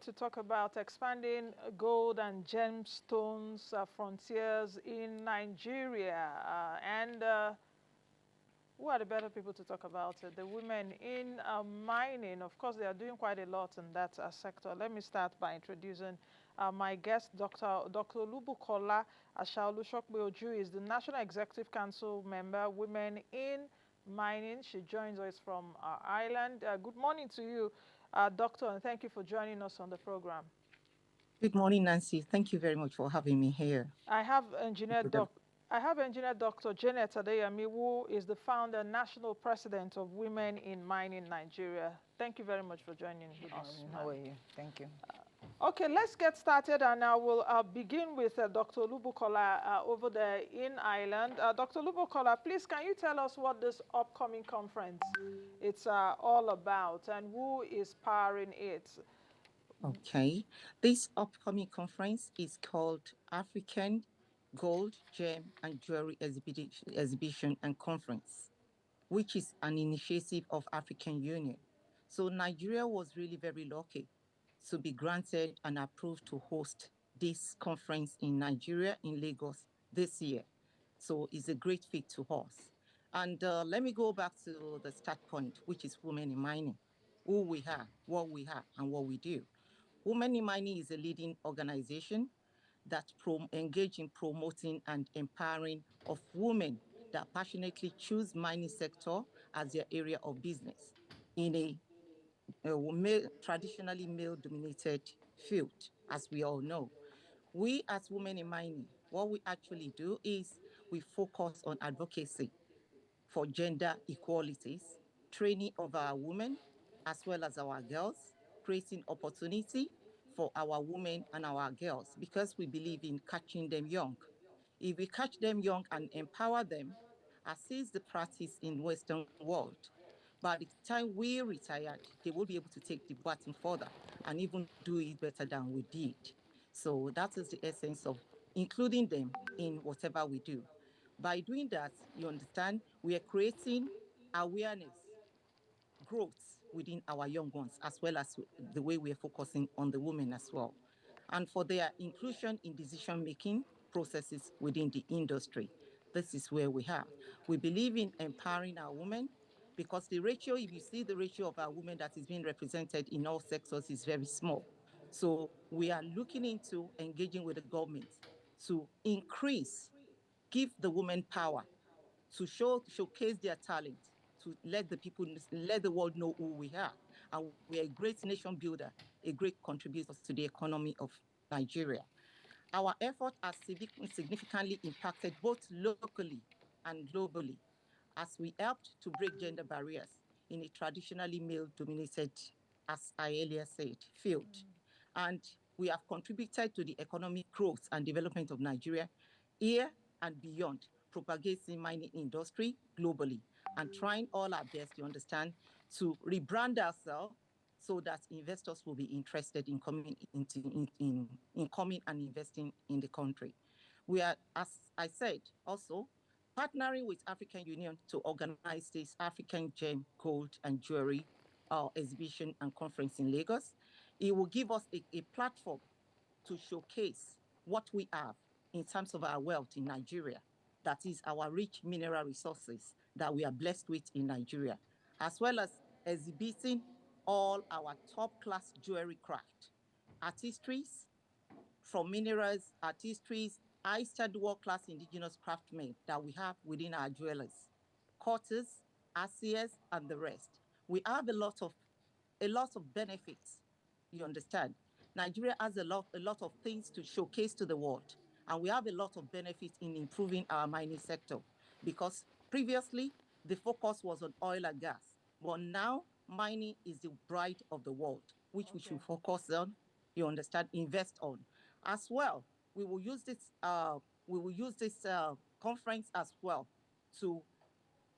to talk about expanding gold and gemstones frontiers in Nigeria. Who are the better people to talk about it? The women in mining. Of course, they are doing quite a lot in that sector. Let me start by introducing my guest, Dr. Olubukola Ashaolu-Shopeju is the National Executive Council member, Women in Mining. She joins us from Ireland. Good morning to you, Doctor, and thank you for joining us on the program. Good morning, Nancy. Thank you very much for having me here. I have Engineer Dr. Janet Adeyemi, who is the founder and national president of Women in Mining Nigeria. Thank you very much for joining with us. How are you? Thank you. Okay, let's get started, and I will begin with Dr. Olubukola over there in Ireland. Dr. Olubukola, please, can you tell us what this upcoming conference it's all about and who is powering it? Okay. This upcoming conference is called African Gold, Gem, and Jewelry Exhibition and Conference, which is an initiative of African Union. So Nigeria was really very lucky to be granted and approved to host this conference in Nigeria, in Lagos this year. So it's a great fit to us. And let me go back to the start point, which is women in mining, who we are, and what we do. Women in Mining is a leading organization that engage in promoting and empowering of women that passionately choose mining sector as their area of business in a traditionally male-dominated field, as we all know. We as Women in Mining, what we actually do is we focus on advocacy for gender equalities, training of our women as well as our girls, creating opportunity for our women and our girls because we believe in catching them young. If we catch them young and empower them, as is the practice in Western world, by the time we retired, they will be able to take the baton further and even do it better than we did. So that is the essence of including them in whatever we do. By doing that, you understand, we are creating awareness, growth within our young ones, as well as the way we are focusing on the women as well. And for their inclusion in decision-making processes within the industry. This is where we have. We believe in empowering our women because the ratio, if you see the ratio of our women that is being represented in all sectors is very small. So we are looking into engaging with the government to increase, give the women power to showcase their talent, to let let the world know who we are. And we are a great nation builder, a great contributor to the economy of Nigeria. Our effort has significantly impacted both locally and globally as we helped to break gender barriers in a traditionally male-dominated, as I earlier said, field. And we have contributed to the economic growth and development of Nigeria here and beyond, propagating mining industry globally and trying all our best to understand to rebrand ourselves so that investors will be interested in coming in coming and investing in the country. We are, as I said, also partnering with African Union to organize this African Gem, Gold and Jewelry exhibition and conference in Lagos. It will give us a platform to showcase what we have in terms of our wealth in Nigeria. That is our rich mineral resources that we are blessed with in Nigeria, as well as exhibiting all our top-class jewelry craft, artistries, from minerals, artistries, high-standard world-class indigenous craftsmen that we have within our jewelers, cutters, RCS, and the rest. We have a lot of benefits. You understand? Nigeria has a lot of things to showcase to the world, and we have a lot of benefits in improving our mining sector because previously the focus was on oil and gas, but now mining is the bride of the world, which we should focus on. You understand? Invest on as well. We will use this. Conference as well to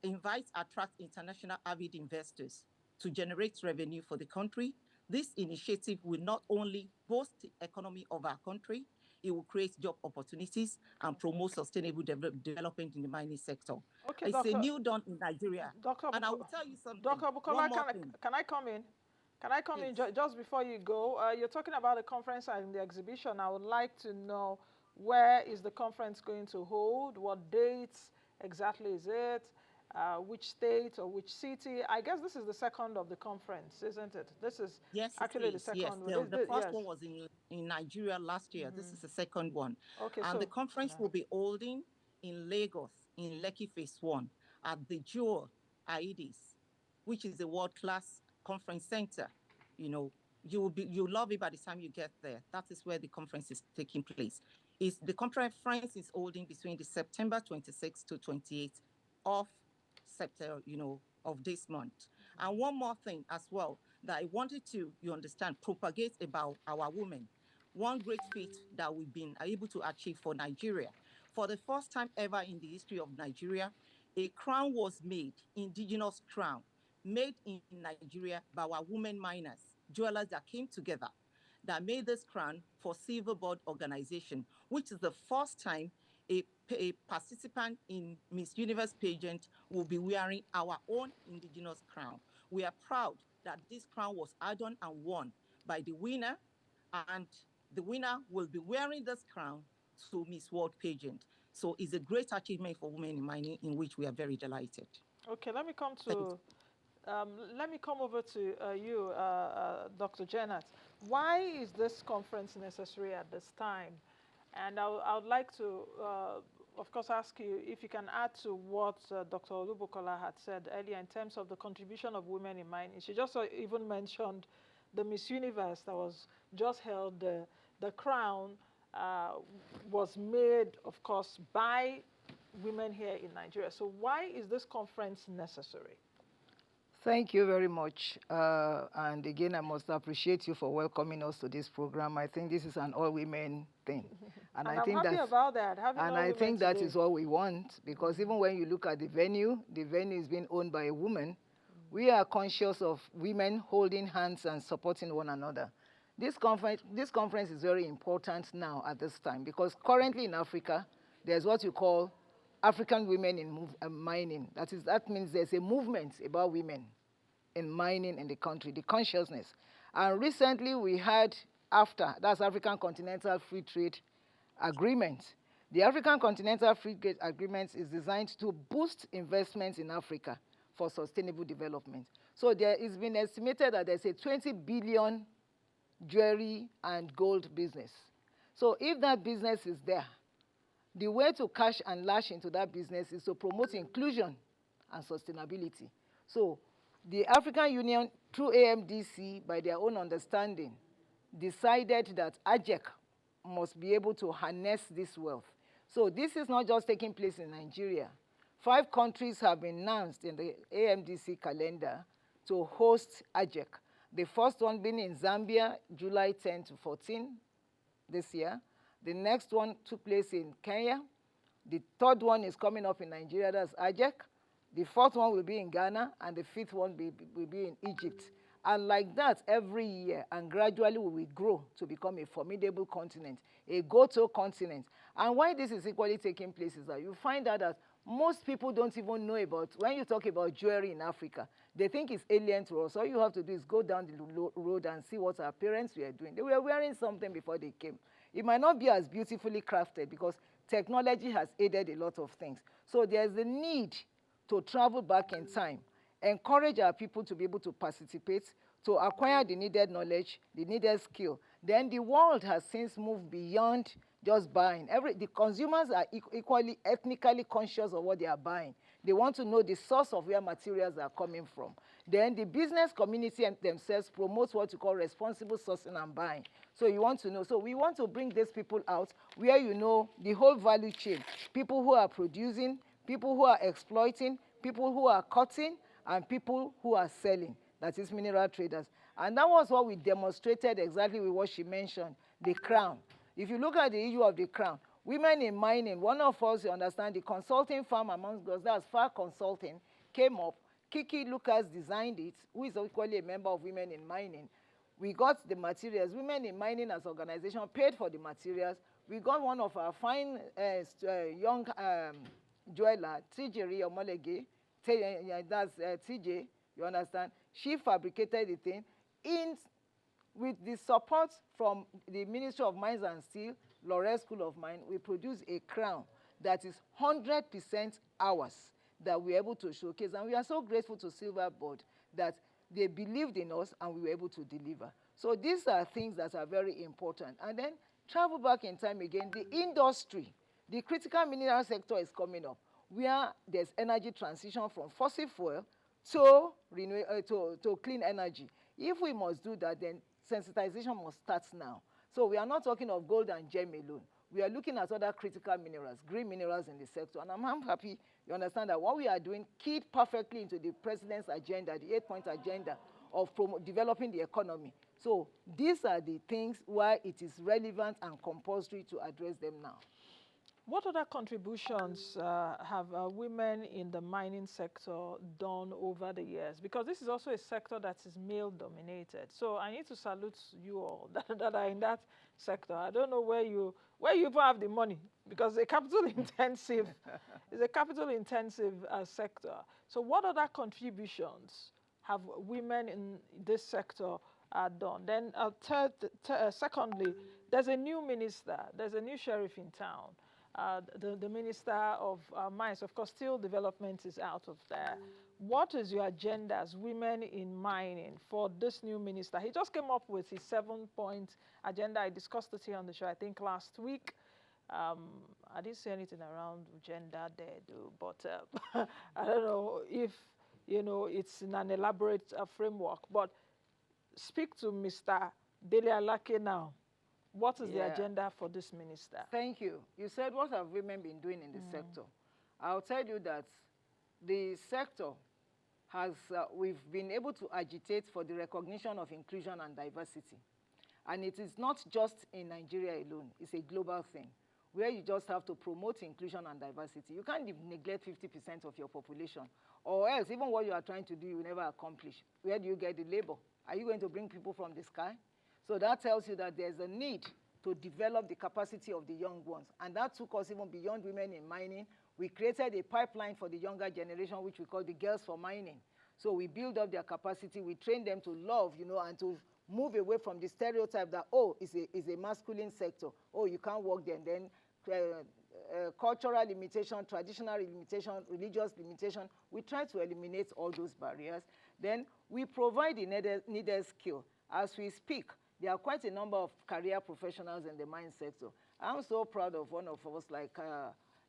attract international avid investors to generate revenue for the country. This initiative will not only boost the economy of our country, it will create job opportunities and promote sustainable development in the mining sector. Okay, It's a Doctor. new dawn in Nigeria. Dr. And I will Bukola, tell you something, Dr. one Bukola, more thing. can I come in? Can I come in Please. just before you go? You're talking about the conference and the exhibition. I would like to know, where is the conference going to hold? What dates exactly is it? Which state or which city? I guess this is the second of the conference, isn't it? This is Yes, it actually the is. Yes, second one. the first Yes. one was in Nigeria last year. This is the second one. Okay, And the so conference yeah. will be holding in Lagos, in Lekki Phase 1, at the Jewel Aidis, which is a world-class conference center. You know, you'll love it by the time you get there. That is where the conference is taking place. The conference is holding between the September 26th to 28th of September, of this month. And one more thing as well that I wanted to, you understand, propagate about our women. One great feat that we've been able to achieve for Nigeria. For the first time ever in the history of Nigeria, a crown was made, indigenous crown, made in Nigeria by our women miners, jewelers that came together, that made this crown for Silver Board organization, which is the first time a participant in Miss Universe pageant will be wearing our own indigenous crown. We are proud that this crown was adorned and won by the winner, and the winner will be wearing this crown to Miss World pageant. So it's a great achievement for women in mining, in which we are very delighted. Okay, Thank you. let me come over to you, Dr. Janet. Why is this conference necessary at this time? And I would like to, of course, ask you if you can add to what Dr. Olubukola had said earlier in terms of the contribution of women in mining. She just even mentioned the Miss Universe that was just held. The crown was made, of course, by women here in Nigeria. So why is this conference necessary? Thank you very much. And again, I must appreciate you for welcoming us to this program. I think this is an all-women thing. And I I'm think happy about that. And I think that is what we want, because even when you look at the venue is being owned by a woman. We are conscious of women holding hands and supporting one another. This conference is very important now at this time, because currently in Africa, there's what you call African women in mining. That means there's a movement about women in mining in the country, the consciousness. And recently we had AFTA, that's African Continental Free Trade Agreement. The African Continental Free Trade Agreement is designed to boost investments in Africa for sustainable development. So there has been estimated that there's a 20 billion jewelry and gold business. So if that business is there, the way to cash and lash into that business is to promote inclusion and sustainability. So the African Union, through AMDC, by their own understanding, decided that AJEC must be able to harness this wealth. So this is not just taking place in Nigeria. 5 countries have been announced in the AMDC calendar to host AJEC. The first one being in Zambia, July 10 to 14 this year. The next one took place in Kenya. The third one is coming up in Nigeria, that's AJEC. The fourth one will be in Ghana, and the fifth one will be in Egypt. And like that every year, and gradually we will grow to become a formidable continent, a go-to continent. And why this is equally taking place is that you find out that most people don't even know about, when you talk about jewelry in Africa, they think it's alien to us. All you have to do is go down the road and see what our parents were doing. They were wearing something before they came. It might not be as beautifully crafted because technology has aided a lot of things. So there's the need to travel back in time, encourage our people to be able to participate, to acquire the needed knowledge, the needed skill. Then the world has since moved beyond just buying. The consumers are equally ethnically conscious of what they are buying. They want to know the source of where materials are coming from. Then the business community themselves promotes what you call responsible sourcing and buying. So you want to know. So we want to bring these people out where you know the whole value chain. People who are producing, people who are exploiting, people who are cutting, and people who are selling. That is mineral traders. And that was what we demonstrated exactly with what she mentioned, the crown. If you look at the issue of the crown, women in mining, one of us, you understand, the consulting firm amongst us, that's FAR Consulting, came up. Kiki Lucas designed it, who is equally a member of Women in Mining. We got the materials. Women in Mining as an organization paid for the materials. We got one of our fine young jeweler, TJ Omolege, that's TJ, you understand? She fabricated the thing. with the support from the Ministry of Mines and Steel, Laurel School of Mine, we produce a crown that is 100% ours that we're able to showcase. And we are so grateful to Silver Board that they believed in us and we were able to deliver. So these are things that are very important. And then travel back in time again, the industry, the critical mineral sector is coming up, where there's energy transition from fossil fuel to clean energy. If we must do that, then sensitization must start now. So we are not talking of gold and gem alone. We are looking at other critical minerals, green minerals in the sector. And I'm happy you understand that what we are doing keyed perfectly into the president's agenda, the 8-point agenda of developing the economy. So these are the things why it is relevant and compulsory to address them now. What other contributions have women in the mining sector done over the years? Because this is also a sector that is male-dominated. So I need to salute you all that are in that sector. I don't know where you even have the money, because it's a capital-intensive sector. So what other contributions have women in this sector done? Then secondly, there's a new minister, there's a new sheriff in town. The Minister of Mines, of course, steel development is out of there. What is your agenda as women in mining for this new minister? He just came up with his 7-point agenda. I discussed it here on the show, I think, last week. I didn't say anything around gender there, though, but I don't know if, it's in an elaborate framework. But speak to Mr. Dele Alake now. What is the agenda for this minister? Thank you. You said, what have women been doing in the sector? I'll tell you that the sector has, we've been able to agitate for the recognition of inclusion and diversity. And it is not just in Nigeria alone. It's a global thing, where you just have to promote inclusion and diversity. You can't neglect 50% of your population, or else even what you are trying to do, you will never accomplish. Where do you get the labor? Are you going to bring people from the sky? So that tells you that there's a need to develop the capacity of the young ones. And that took us even beyond women in mining. We created a pipeline for the younger generation, which we call the Girls for Mining. So we build up their capacity. We train them to love, and to move away from the stereotype that, oh, it's a masculine sector. Oh, you can't work there. And then cultural limitation, traditional limitation, religious limitation. We try to eliminate all those barriers. Then we provide the needed skill. As we speak, there are quite a number of career professionals in the mine sector. I'm so proud of one of us, like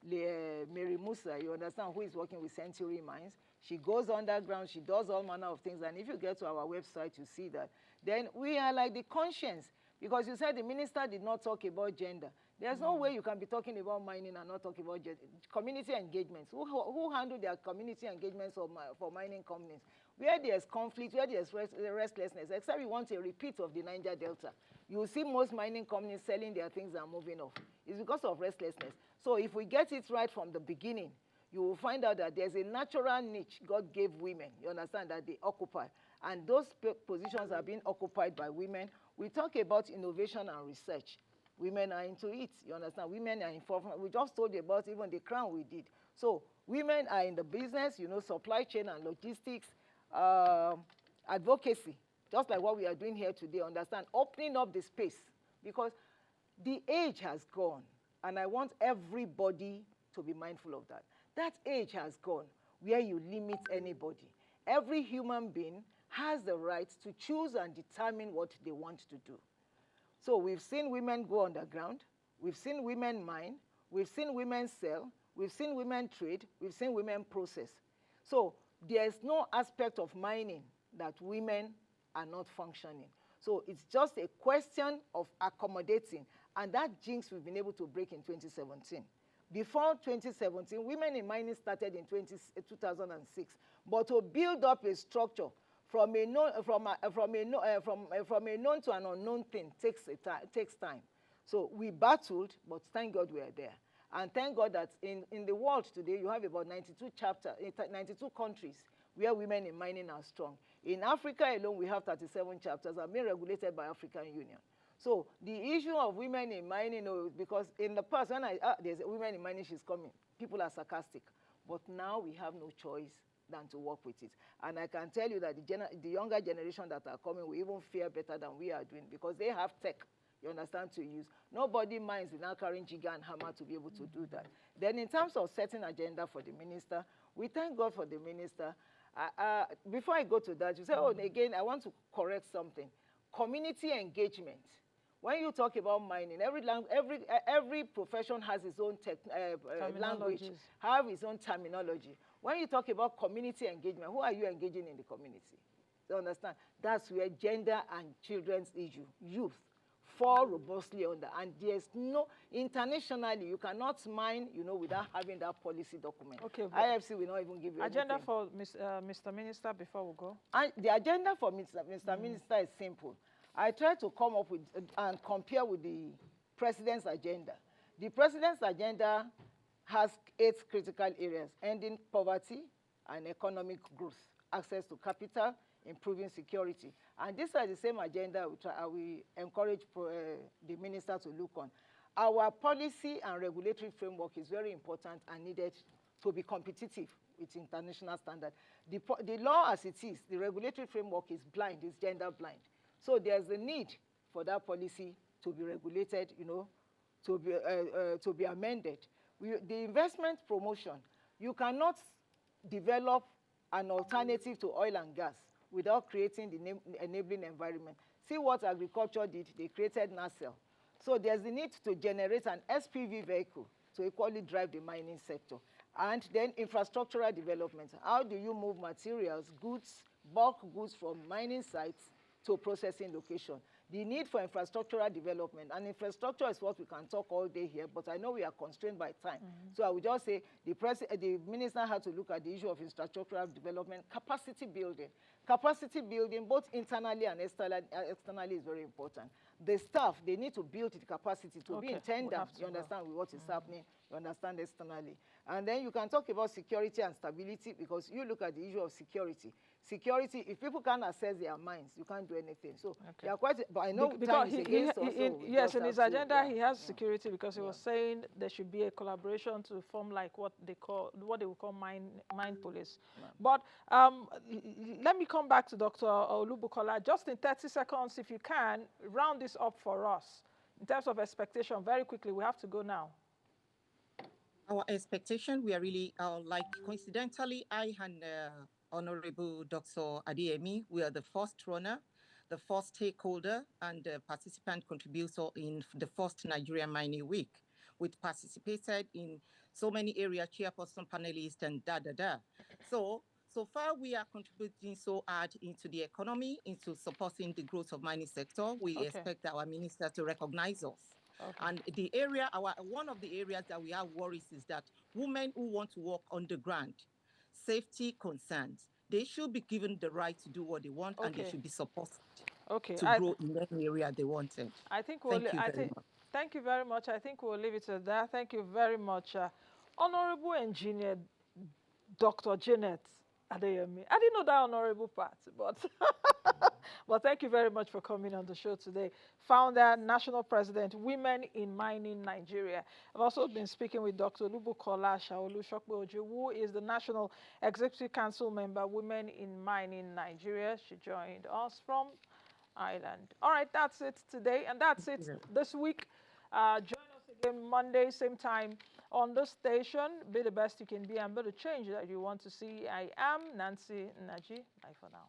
Mary Musa, you understand, who is working with Century Mines. She goes underground, she does all manner of things, and if you get to our website, you see that. Then we are like the conscience, because you said the minister did not talk about gender. There's no way you can be talking about mining and not talking about gender. Community engagements. Who handle their community engagements for mining companies? Where there's conflict, where there's restlessness, except you want a repeat of the Niger Delta. You will see most mining companies selling their things and moving off. It's because of restlessness. So if we get it right from the beginning, you will find out that there's a natural niche God gave women, you understand, that they occupy. And those positions are being occupied by women. We talk about innovation and research. Women are into it, you understand? Women are involved. We just told you about even the crown we did. So women are in the business, supply chain and logistics, advocacy, just like what we are doing here today, understand? Opening up the space, because the age has gone, and I want everybody to be mindful of that. That age has gone where you limit anybody. Every human being has the right to choose and determine what they want to do. So we've seen women go underground, we've seen women mine, we've seen women sell, we've seen women trade, we've seen women process. So there's no aspect of mining that women are not functioning. So it's just a question of accommodating, and that jinx we've been able to break in 2017. Before 2017, women in mining started in 2006, but to build up a structure from a known to an unknown thing takes time. So we battled, but thank God we are there. And thank God that in the world today, you have about 92 countries where women in mining are strong. In Africa alone, we have 37 chapters that are being regulated by African Union. So the issue of women in mining, because in the past, when there's a women in mining, she's coming, people are sarcastic. But now we have no choice than to work with it. And I can tell you that the younger generation that are coming will even fare better than we are doing because they have tech, you understand, to use. Nobody minds in now carrying jigger and hammer to be able to do that. Then in terms of setting agenda for the minister, we thank God for the minister. Before I go to that, you say, oh, again, I want to correct something. Community engagement. When you talk about mining, every profession has its own language, have its own terminology. When you talk about community engagement, who are you engaging in the community? You understand? That's where gender and children's issue, youth, fall robustly under. And there's no, internationally, you cannot mine, you know, without having that policy document. Okay, IFC will not even give you agenda anything. for Mr. Minister before we go? And the agenda for Mr. Minister is simple. I try to come up with and compare with the president's agenda. The president's agenda has 8 critical areas: ending poverty and economic growth, access to capital, improving security. And these are the same agenda which we encourage the minister to look on. Our policy and regulatory framework is very important and needed to be competitive with international standards. The law as it is, the regulatory framework is blind, is gender blind. So there's a need for that policy to be regulated, you know, to be amended. The investment promotion, you cannot develop an alternative to oil and gas without creating the enabling environment. See what agriculture did, they created NACL. So there's the need to generate an SPV vehicle to equally drive the mining sector. And then infrastructural development. How do you move materials, goods, bulk goods from mining sites to processing location? The need for infrastructural development, and infrastructure is what we can talk all day here, but I know we are constrained by time. So I would just say the minister had to look at the issue of infrastructural development, capacity building. Capacity building, both internally and externally, is very important. The staff, they need to build the capacity to be in tandem, you understand, with what is happening, you understand, externally. And then you can talk about security and stability, because you look at the issue of security. Security, if people can't access their minds, you can't do anything. So they are quite, but I know because yes, in his agenda he has security, because he was saying there should be a collaboration to form like what they will call mine police. But let me come back to Dr. Olubukola just in 30 seconds, if you can round this up for us in terms of expectation very quickly. We have to go now. Our expectation, we are really like, coincidentally, I and Honorable Dr. Adeyemi, we are the first runner, the first stakeholder and participant contributor in the first Nigerian Mining Week. We participated in so many areas, chairperson, panelists, and So far, we are contributing so hard into the economy, into supporting the growth of mining sector. We expect our minister to recognize us. And the area, one of the areas that we have worries is that women who want to work on the ground, safety concerns, they should be given the right to do what they want, and they should be supported to grow in any area they wanted. I think thank you very much. I think we'll leave it at that. Thank you very much, Honorable Engineer Dr. Janet Adeyemi. I didn't know that honorable part, but but thank you very much for coming on the show today. Founder, National President, Women in Mining Nigeria. I've also been speaking with Dr. Olubukola Ashaolu-Shopeju, who is the National Executive Council member, Women in Mining Nigeria. She joined us from Ireland. All right, that's it today, and that's it this week. Join us again Monday, same time on the station. Be the best you can be and be the change that you want to see. I am Nancy Naji. Bye for now.